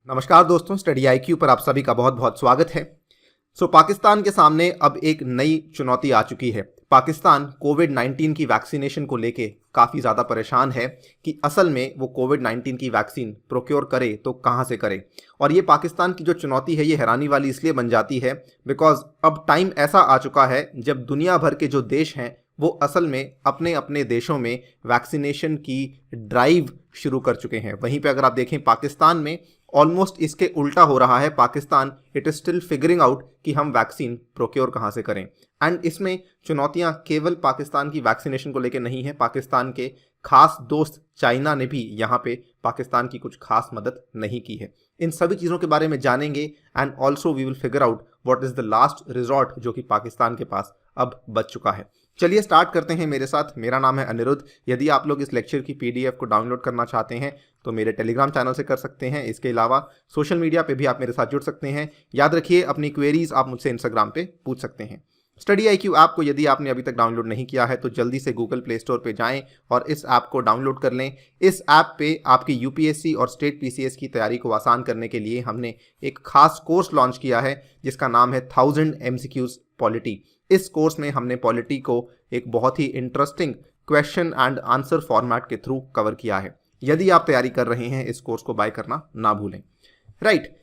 नमस्कार दोस्तों, study IQ पर आप सभी का बहुत बहुत स्वागत है। पाकिस्तान के सामने अब एक नई चुनौती आ चुकी है। पाकिस्तान कोविड-19 की वैक्सीनेशन को लेके काफ़ी ज़्यादा परेशान है कि असल में वो कोविड-19 की वैक्सीन प्रोक्योर करे तो कहाँ से करे। और ये पाकिस्तान की जो चुनौती है ये हैरानी वाली इसलिए बन जाती है बिकॉज अब टाइम ऐसा आ चुका है जब दुनिया भर के जो देश हैं वो असल में अपने अपने देशों में वैक्सीनेशन की ड्राइव शुरू कर चुके हैं। वहीं पे अगर आप देखें पाकिस्तान में ऑलमोस्ट इसके उल्टा हो रहा है। Pakistan it is still figuring out कि हम वैक्सीन प्रोक्योर कहाँ से करें। एंड इसमें चुनौतियां केवल पाकिस्तान की वैक्सीनेशन को लेकर नहीं है। पाकिस्तान के खास दोस्त चाइना ने भी यहाँ पे पाकिस्तान की कुछ खास मदद नहीं की है। इन सभी चीज़ों के बारे में जानेंगे and also we will figure out what is the last resort जो कि पाकिस्तान के पास अब बच चुका है। चलिए स्टार्ट करते हैं मेरे साथ। मेरा नाम है अनिरुद्ध। यदि आप लोग इस लेक्चर की पीडीएफ को डाउनलोड करना चाहते हैं तो मेरे टेलीग्राम चैनल से कर सकते हैं। इसके अलावा सोशल मीडिया पे भी आप मेरे साथ जुड़ सकते हैं। याद रखिए अपनी क्वेरीज आप मुझसे इंस्टाग्राम पे पूछ सकते हैं। स्टडी आईक्यू ऐप को यदि आपने अभी तक डाउनलोड नहीं किया है तो जल्दी से गूगल प्ले स्टोर पे जाएं और इस ऐप को डाउनलोड कर लें। इस ऐप पे आपकी यूपीएससी और स्टेट पीसीएस की तैयारी को आसान करने के लिए हमने एक खास कोर्स लॉन्च किया है जिसका नाम है 1000 MCQs पॉलिटी। इस कोर्स में हमने पॉलिटी को एक बहुत ही interesting question and answer format के थ्रू कवर किया है। यदि आप तैयारी कर रहे हैं इस कोर्स को बाय करना ना भूलें। राइट,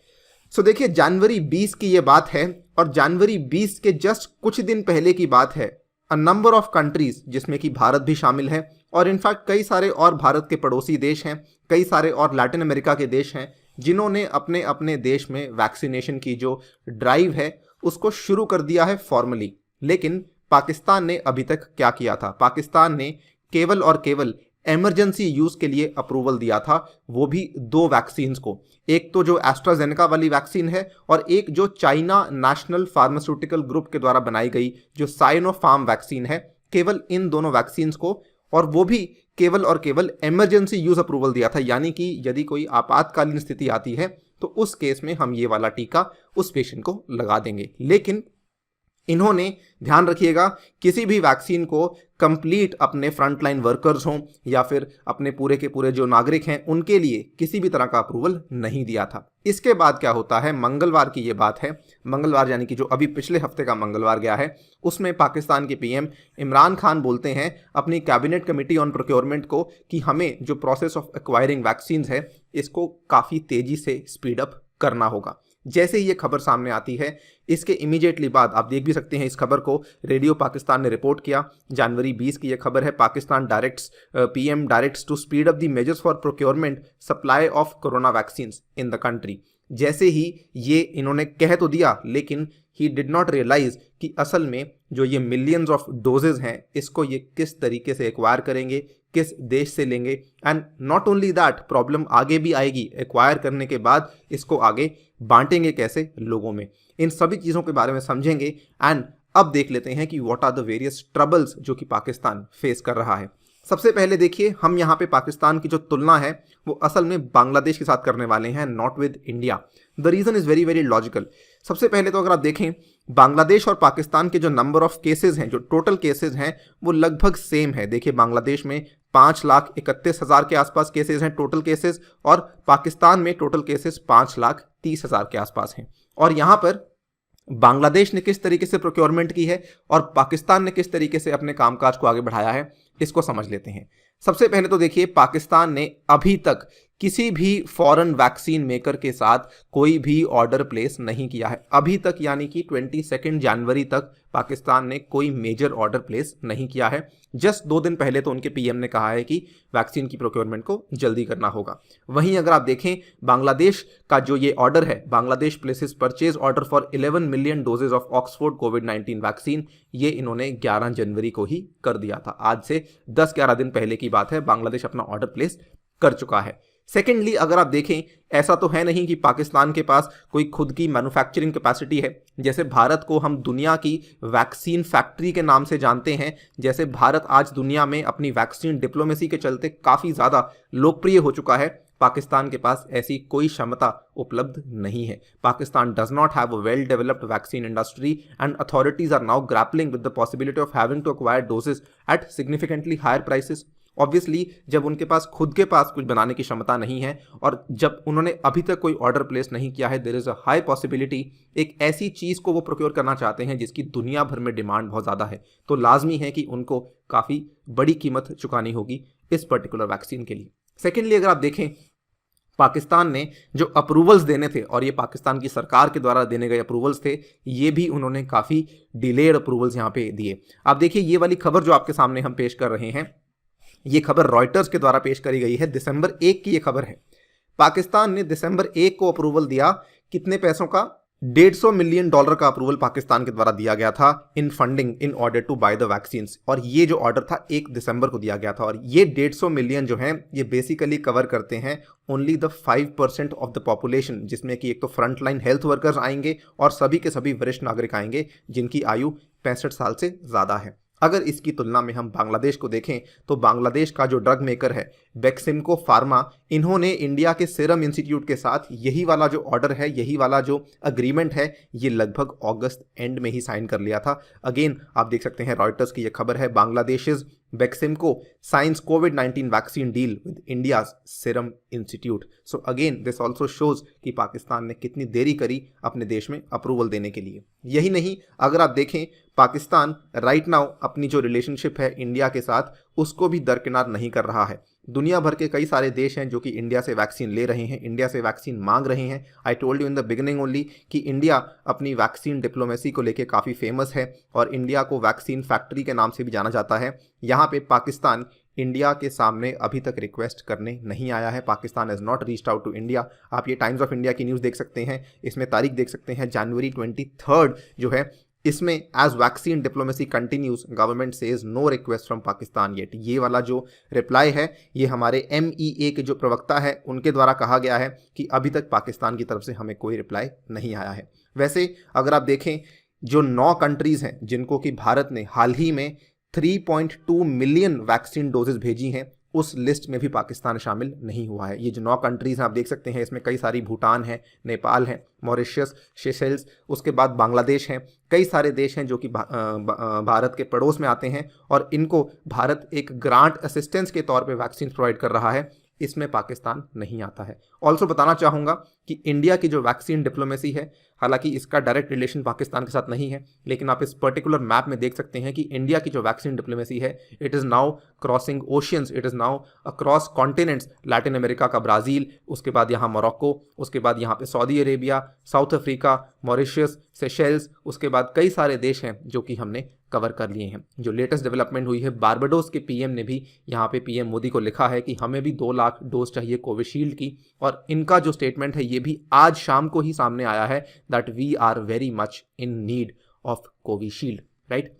सो देखिए जनवरी 20 की ये बात है और जनवरी 20 के जस्ट कुछ दिन पहले की बात है। अ नंबर ऑफ कंट्रीज जिसमें कि भारत भी शामिल है और इनफैक्ट कई सारे और भारत के पड़ोसी देश हैं, कई सारे और लैटिन अमेरिका के देश हैं जिन्होंने अपने अपने देश में वैक्सीनेशन की जो ड्राइव है उसको शुरू कर दिया है फॉर्मली। लेकिन पाकिस्तान ने अभी तक क्या किया था? पाकिस्तान ने केवल और केवल इमरजेंसी यूज के लिए अप्रूवल दिया था, वो भी 2 वैक्सीन्स को। एक तो जो एस्ट्राजेनेका वाली वैक्सीन है और एक जो चाइना नेशनल फार्मास्यूटिकल ग्रुप के द्वारा बनाई गई जो साइनोफार्म वैक्सीन है। केवल इन दोनों वैक्सीन्स को, और वो भी केवल और केवल इमरजेंसी यूज अप्रूवल दिया था, यानी कि यदि कोई आपातकालीन स्थिति आती है तो उस केस में हम ये वाला टीका उस पेशेंट को लगा देंगे। लेकिन इन्होंने, ध्यान रखिएगा, किसी भी वैक्सीन को कंप्लीट अपने फ्रंटलाइन वर्कर्स हों या फिर अपने पूरे के पूरे जो नागरिक हैं उनके लिए किसी भी तरह का अप्रूवल नहीं दिया था। इसके बाद क्या होता है, मंगलवार की ये बात है। मंगलवार यानी कि जो अभी पिछले हफ्ते का मंगलवार गया है उसमें पाकिस्तान के पीएम इमरान खान बोलते हैं अपनी कैबिनेट कमेटी ऑन प्रोक्योरमेंट को कि हमें जो प्रोसेस ऑफ एक्वायरिंग वैक्सीन है इसको काफ़ी तेज़ी से स्पीड अप करना होगा। जैसे ही ये खबर सामने आती है इसके इमीडिएटली बाद आप देख भी सकते हैं इस खबर को रेडियो पाकिस्तान ने रिपोर्ट किया। जनवरी 20 की ये खबर है। Pakistan PM directs to speed up the measures for procurement supply of corona vaccine in the country. जैसे ही ये इन्होंने कह तो दिया लेकिन ही डिड नॉट रियलाइज कि असल में जो ये मिलियंस ऑफ डोजेज हैं इसको ये किस तरीके से एक्वायर करेंगे, किस देश से लेंगे। And not only that, problem आगे भी आएगी। एक्वायर करने के बाद इसको आगे बांटेंगे कैसे लोगों में, इन सभी चीज़ों के बारे में समझेंगे। एंड अब देख लेते हैं कि what are the various troubles जो कि पाकिस्तान फेस कर रहा है। सबसे पहले देखिए, हम यहाँ पे पाकिस्तान की जो तुलना है वो असल में बांग्लादेश के साथ करने वाले हैं, not with India. The reason is very very logical. सबसे पहले तो अगर आप देखें बांग्लादेश और पाकिस्तान के जो नंबर ऑफ केसेस हैं, जो टोटल केसेस हैं वो लगभग सेम है। देखिए बांग्लादेश में 5,31,000 के आसपास केसेस हैं टोटल केसेस और पाकिस्तान में टोटल केसेस 5,30,000 के आसपास हैं। और यहाँ पर बांग्लादेश ने किस तरीके से प्रोक्योरमेंट की है और पाकिस्तान ने किस तरीके से अपने कामकाज को आगे बढ़ाया है इसको समझ लेते हैं। सबसे पहले तो देखिए पाकिस्तान ने अभी तक किसी भी फॉरेन वैक्सीन मेकर के साथ कोई भी ऑर्डर प्लेस नहीं किया है अभी तक, यानी कि 22 जनवरी तक पाकिस्तान ने कोई मेजर ऑर्डर प्लेस नहीं किया है। जस्ट 2 दिन पहले तो उनके पीएम ने कहा है कि वैक्सीन की प्रोक्योरमेंट को जल्दी करना होगा। वहीं अगर आप देखें बांग्लादेश का जो ये ऑर्डर है, Bangladesh places purchase order for 11 million doses of Oxford कोविड-19 वैक्सीन, ये इन्होंने 11 जनवरी को ही कर दिया था। आज से 10-11 दिन पहले की बात है, बांग्लादेश अपना ऑर्डर प्लेस कर चुका है। सेकेंडली अगर आप देखें, ऐसा तो है नहीं कि पाकिस्तान के पास कोई खुद की मैन्युफैक्चरिंग कैपेसिटी है। जैसे भारत को हम दुनिया की वैक्सीन फैक्ट्री के नाम से जानते हैं, जैसे भारत आज दुनिया में अपनी वैक्सीन डिप्लोमेसी के चलते काफ़ी ज़्यादा लोकप्रिय हो चुका है, पाकिस्तान के पास ऐसी कोई क्षमता उपलब्ध नहीं है। Pakistan does not have a well developed vaccine industry and authorities are now grappling with the possibility of having to acquire doses at significantly higher prices. Obviously जब उनके पास खुद के पास कुछ बनाने की क्षमता नहीं है और जब उन्होंने अभी तक कोई ऑर्डर प्लेस नहीं किया है, there is a high possibility एक ऐसी चीज़ को वो प्रोक्योर करना चाहते हैं जिसकी दुनिया भर में डिमांड बहुत ज़्यादा है, तो लाजमी है कि उनको काफ़ी बड़ी कीमत चुकानी होगी इस पर्टिकुलर वैक्सीन के लिए। सेकेंडली अगर आप देखें, पाकिस्तान ने जो अप्रूवल्स देने थे, और ये पाकिस्तान की सरकार के द्वारा देने गए अप्रूवल्स थे, ये भी उन्होंने काफ़ी डिलेड अप्रूवल्स यहाँ पे दिए। आप देखिए ये वाली खबर जो आपके सामने हम पेश कर रहे हैं, ये खबर रॉयटर्स के द्वारा पेश करी गई है, दिसंबर 1 की ये खबर है। पाकिस्तान ने दिसंबर 1 को अप्रूवल दिया, कितने पैसों का? $150 मिलियन का अप्रूवल पाकिस्तान के द्वारा दिया गया था in funding in order to buy the vaccine. और ये जो ऑर्डर था 1 दिसंबर को दिया गया था, और ये 150 मिलियन जो है ये बेसिकली कवर करते हैं only the 5% of the population, जिसमें कि एक तो फ्रंट लाइन हेल्थ वर्कर्स आएंगे और सभी के सभी वरिष्ठ नागरिक आएंगे जिनकी आयु 65 साल से ज़्यादा है। अगर इसकी तुलना में हम बांग्लादेश को देखें तो बांग्लादेश का जो ड्रग मेकर है बेक्सिमको फार्मा, इन्होंने इंडिया के सीरम इंस्टीट्यूट के साथ यही वाला जो ऑर्डर है, यही वाला जो अग्रीमेंट है, ये लगभग अगस्त एंड में ही साइन कर लिया था। अगेन आप देख सकते हैं रॉयटर्स की ये खबर है, Bangladesh Beximco science covid vaccine deal with India's serum institute. So again this also shows कि पाकिस्तान ने कितनी देरी करी अपने देश में अप्रूवल देने के लिए। यही नहीं, अगर आप देखें पाकिस्तान राइट नाउ अपनी जो रिलेशनशिप है इंडिया के साथ, उसको भी दरकिनार नहीं कर रहा है। दुनिया भर के कई सारे देश हैं जो कि इंडिया से वैक्सीन ले रहे हैं, इंडिया से वैक्सीन मांग रहे हैं। आई told you in the beginning only कि इंडिया अपनी वैक्सीन डिप्लोमेसी को लेके काफ़ी फेमस है और इंडिया को वैक्सीन फैक्ट्री के नाम से भी जाना जाता है। यहाँ पे पाकिस्तान इंडिया के सामने अभी तक रिक्वेस्ट करने नहीं आया है। Pakistan has not reached out to India. आप ये टाइम्स ऑफ इंडिया की न्यूज़ देख सकते हैं, इसमें तारीख देख सकते हैं जनवरी 23 जो है, इसमें as vaccine diplomacy continues government says no request from Pakistan yet. ये वाला जो रिप्लाई है ये हमारे MEA के जो प्रवक्ता है उनके द्वारा कहा गया है कि अभी तक पाकिस्तान की तरफ से हमें कोई रिप्लाई नहीं आया है। वैसे अगर आप देखें जो 9 कंट्रीज़ हैं जिनको कि भारत ने हाल ही में 3.2 मिलियन वैक्सीन डोजेज भेजी हैं, उस लिस्ट में भी पाकिस्तान शामिल नहीं हुआ है। ये जो 9 कंट्रीज़ हैं आप देख सकते हैं, इसमें कई सारी भूटान है, नेपाल है, मॉरिशस, सेशेल्स, उसके बाद बांग्लादेश हैं। कई सारे देश हैं जो कि भारत के पड़ोस में आते हैं और इनको भारत एक ग्रांट असिस्टेंस के तौर पे वैक्सीन प्रोवाइड कर रहा है, इसमें पाकिस्तान नहीं आता है। ऑल्सो बताना चाहूँगा कि इंडिया की जो वैक्सीन डिप्लोमेसी है, हालांकि इसका डायरेक्ट रिलेशन पाकिस्तान के साथ नहीं है, लेकिन आप इस पर्टिकुलर मैप में देख सकते हैं कि इंडिया की जो वैक्सीन डिप्लोमेसी है, it is now crossing oceans, it is now across continents. Latin America का ब्राज़ील, उसके बाद यहाँ मोरक्को, उसके बाद यहाँ पे Saudi Arabia, south Africa, Mauritius, Seychelles, उसके बाद कई सारे देश हैं जो कि हमने कवर कर लिए हैं। जो लेटेस्ट डेवलपमेंट हुई है, बारबाडोस के PM ने भी यहाँ पे PM मोदी को लिखा है कि हमें भी 2 लाख डोज चाहिए कोविशील्ड की, और इनका जो स्टेटमेंट है ये भी आज शाम को ही सामने आया है that we are very much in need of Covishield, right.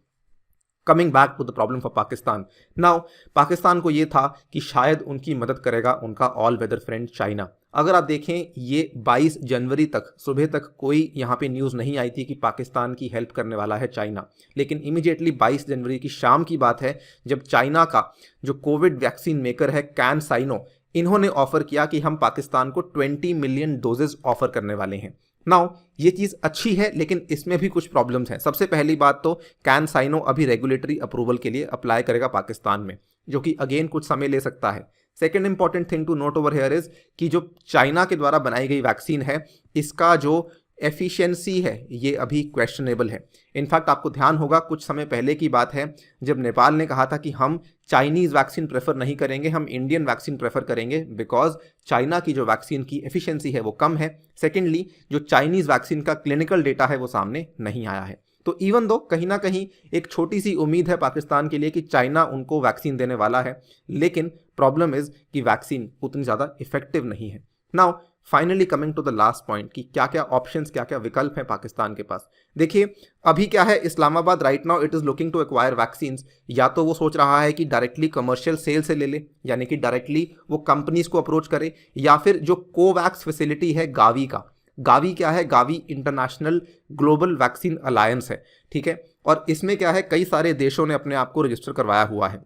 Coming back to the problem for Pakistan now, Pakistan को ये था कि शायद उनकी मदद करेगा उनका ऑल वेदर फ्रेंड चाइना। अगर आप देखें ये 22 जनवरी तक सुबह तक कोई यहाँ पे न्यूज़ नहीं आई थी कि पाकिस्तान की हेल्प करने वाला है चाइना, लेकिन इमीडिएटली 22 जनवरी की शाम की बात है जब चाइना का जो कोविड वैक्सीन मेकर है कैनसाइनो, इन्होंने ऑफर किया कि हम पाकिस्तान को 20 मिलियन डोजेज ऑफर करने वाले हैं। नाउ ये चीज़ अच्छी है, लेकिन इसमें भी कुछ प्रॉब्लम्स हैं। सबसे पहली बात तो कैनसाइनो अभी रेगुलेटरी अप्रूवल के लिए अप्लाई करेगा पाकिस्तान में, जो कि अगेन कुछ समय ले सकता है। Second important thing to note over here is कि जो चाइना के द्वारा बनाई गई वैक्सीन है, इसका जो एफिशिएंसी है ये अभी क्वेश्चनेबल है। इनफैक्ट आपको ध्यान होगा कुछ समय पहले की बात है जब नेपाल ने कहा था कि हम चाइनीज़ वैक्सीन प्रेफर नहीं करेंगे, हम इंडियन वैक्सीन प्रेफर करेंगे, बिकॉज चाइना की जो वैक्सीन की एफिशिएंसी है वो कम है। सेकेंडली जो चाइनीज़ वैक्सीन का क्लिनिकल डेटा है वो सामने नहीं आया है। तो इवन दो कहीं ना कहीं एक छोटी सी उम्मीद है पाकिस्तान के लिए कि चाइना उनको वैक्सीन देने वाला है, लेकिन प्रॉब्लम इज़ कि वैक्सीन उतनी ज़्यादा इफेक्टिव नहीं है। Now finally coming to the last point कि क्या क्या ऑप्शंस, क्या क्या विकल्प हैं पाकिस्तान के पास। देखिए अभी क्या है, Islamabad right now it is looking to acquire vaccines. या तो वो सोच रहा है कि डायरेक्टली कमर्शियल सेल से ले ले, यानी कि डायरेक्टली वो कंपनीज को अप्रोच करे, या फिर जो कोवैक्स फैसिलिटी है गावी का, गावी क्या है, Gavi international global vaccine alliance है, ठीक है। और इसमें क्या है, कई सारे देशों ने अपने आप को रजिस्टर करवाया हुआ है।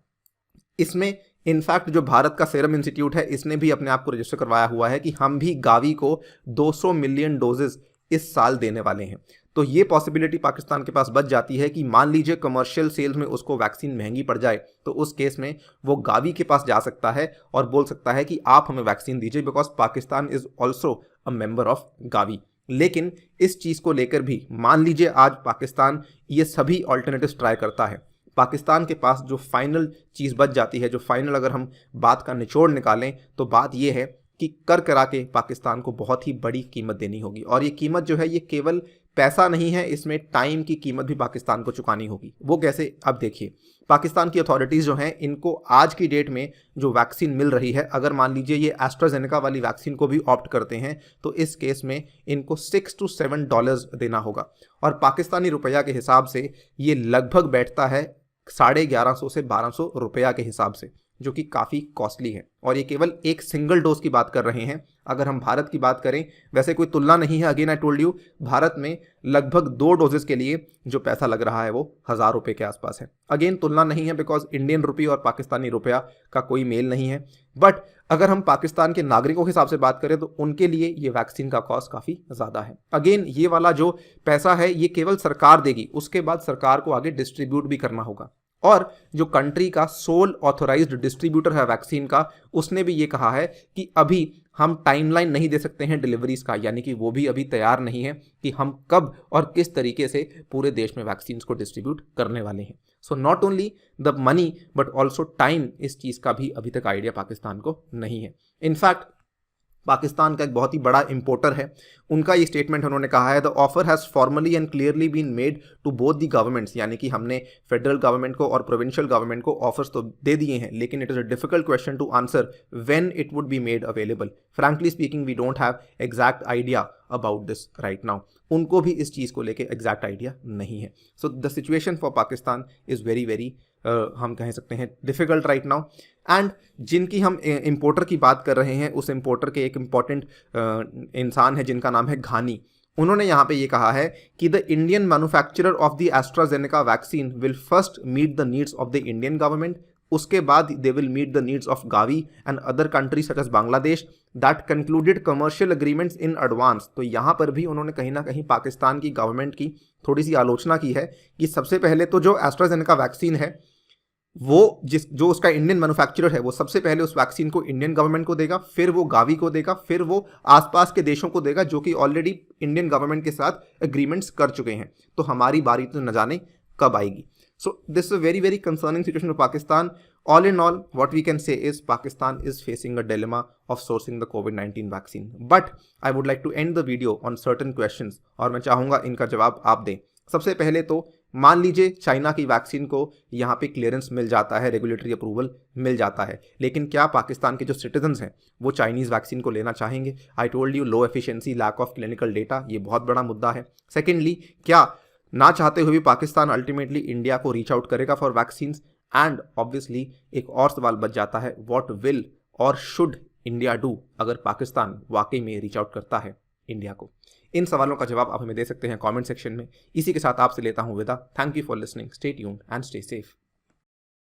इसमें इनफैक्ट जो भारत का सीरम इंस्टीट्यूट है इसने भी अपने आप को रजिस्टर करवाया हुआ है कि हम भी गावी को 200 मिलियन डोजेस इस साल देने वाले हैं। तो ये पॉसिबिलिटी पाकिस्तान के पास बच जाती है कि मान लीजिए कमर्शियल सेल्स में उसको वैक्सीन महंगी पड़ जाए, तो उस केस में वो गावी के पास जा सकता है और बोल सकता है कि आप हमें वैक्सीन दीजिए, because Pakistan is also a member of Gavi. लेकिन इस चीज़ को लेकर भी मान लीजिए आज पाकिस्तान ये सभी ऑल्टरनेटिव्स ट्राई करता है, पाकिस्तान के पास जो फाइनल चीज़ बच जाती है, जो फाइनल अगर हम बात का निचोड़ निकालें तो बात यह है कि कर करा के पाकिस्तान को बहुत ही बड़ी कीमत देनी होगी। और ये कीमत जो है ये केवल पैसा नहीं है, इसमें टाइम की कीमत भी पाकिस्तान को चुकानी होगी। वो कैसे, अब देखिए पाकिस्तान की अथॉरिटीज़ जो हैं इनको आज की डेट में जो वैक्सीन मिल रही है, अगर मान लीजिए ये एस्ट्राजेनेका वाली वैक्सीन को भी ऑप्ट करते हैं तो इस केस में इनको $6 to $7 देना होगा। और पाकिस्तानी रुपया के हिसाब से ये लगभग बैठता है 1150 से 1200 रुपया के हिसाब से, जो कि काफ़ी कॉस्टली है। और ये केवल एक सिंगल डोज की बात कर रहे हैं। अगर हम भारत की बात करें, वैसे कोई तुलना नहीं है, again I told you, Bharat में लगभग 2 डोजेस के लिए जो पैसा लग रहा है वो 1000 रुपये के आसपास है। अगेन तुलना नहीं है बिकॉज इंडियन रुपये और पाकिस्तानी रुपया का कोई मेल नहीं है। बट अगर हम पाकिस्तान के नागरिकों के हिसाब से बात करें तो उनके लिए ये वैक्सीन का कॉस्ट काफ़ी ज़्यादा है। अगेन ये वाला जो पैसा है ये केवल सरकार देगी, उसके बाद सरकार को आगे डिस्ट्रीब्यूट भी करना होगा। और जो कंट्री का सोल ऑथोराइज्ड डिस्ट्रीब्यूटर है वैक्सीन का, उसने भी ये कहा है कि अभी हम टाइमलाइन नहीं दे सकते हैं डिलीवरीज का, यानी कि वो भी अभी तैयार नहीं है कि हम कब और किस तरीके से पूरे देश में वैक्सीन को डिस्ट्रीब्यूट करने वाले हैं। So not only the money but also time, इस चीज़ का भी अभी तक आइडिया पाकिस्तान को नहीं है। इनफैक्ट पाकिस्तान का एक बहुत ही बड़ा इंपोर्टर है, उनका ये स्टेटमेंट उन्होंने कहा है, the offer has formally and clearly been made to both the governments, यानी कि हमने फेडरल गवर्नमेंट को और प्रोविंशियल गवर्नमेंट को ऑफर्स तो दे दिए हैं, लेकिन it is a difficult question to answer when it would be made available. Frankly speaking we don't have exact idea about this right now. उनको भी इस चीज़ को लेके एग्जैक्ट आइडिया नहीं है। So the situation for Pakistan is very very हम कह सकते हैं डिफ़िकल्ट राइट नाउ। एंड जिनकी हम इंपोर्टर की बात कर रहे हैं, उस इंपोर्टर के एक इम्पॉर्टेंट इंसान है जिनका नाम है घानी। उन्होंने यहाँ पे ये कहा है कि the Indian manufacturer of the AstraZeneca vaccine will first meet the needs of the Indian government, उसके बाद they will meet the needs of Gavi and other countries such as Bangladesh that concluded commercial agreements in advance. तो यहाँ पर भी उन्होंने कहीं ना कहीं पाकिस्तान की गवर्नमेंट की थोड़ी सी आलोचना की है कि सबसे पहले तो जो एस्ट्राजेनेका वैक्सीन है वो जो उसका इंडियन मैन्युफैक्चरर है वो सबसे पहले उस वैक्सीन को इंडियन गवर्नमेंट को देगा, फिर वो गावी को देगा, फिर वो आसपास के देशों को देगा जो कि ऑलरेडी इंडियन गवर्नमेंट के साथ एग्रीमेंट्स कर चुके हैं। तो हमारी बारी तो न जाने कब आएगी। So this is a very very concerning situation for Pakistan. All in all, what we can say is Pakistan is facing a dilemma of sourcing the COVID-19 vaccine. But I would like to end the video on certain questions और मैं चाहूँगा इनका जवाब आप दें। सबसे पहले तो मान लीजिए चाइना की वैक्सीन को यहाँ पे क्लियरेंस मिल जाता है, रेगुलेटरी अप्रूवल मिल जाता है, लेकिन क्या पाकिस्तान के जो सिटीजन्स हैं वो चाइनीज़ वैक्सीन को लेना चाहेंगे? I told you, low efficiency, lack of clinical data, ये बहुत बड़ा मुद्दा है। सेकेंडली, क्या ना चाहते हुए भी पाकिस्तान अल्टीमेटली इंडिया को रीच आउट करेगा फॉर वैक्सीन्स? एंड ऑब्वियसली एक और सवाल बच जाता है, व्हाट विल और शुड इंडिया डू अगर पाकिस्तान वाकई में रीच आउट करता है इंडिया को? इन सवालों का जवाब आप हमें दे सकते हैं कमेंट सेक्शन में। इसी के साथ आपसे लेता हूं विदा। Thank you for listening, stay tuned and stay safe.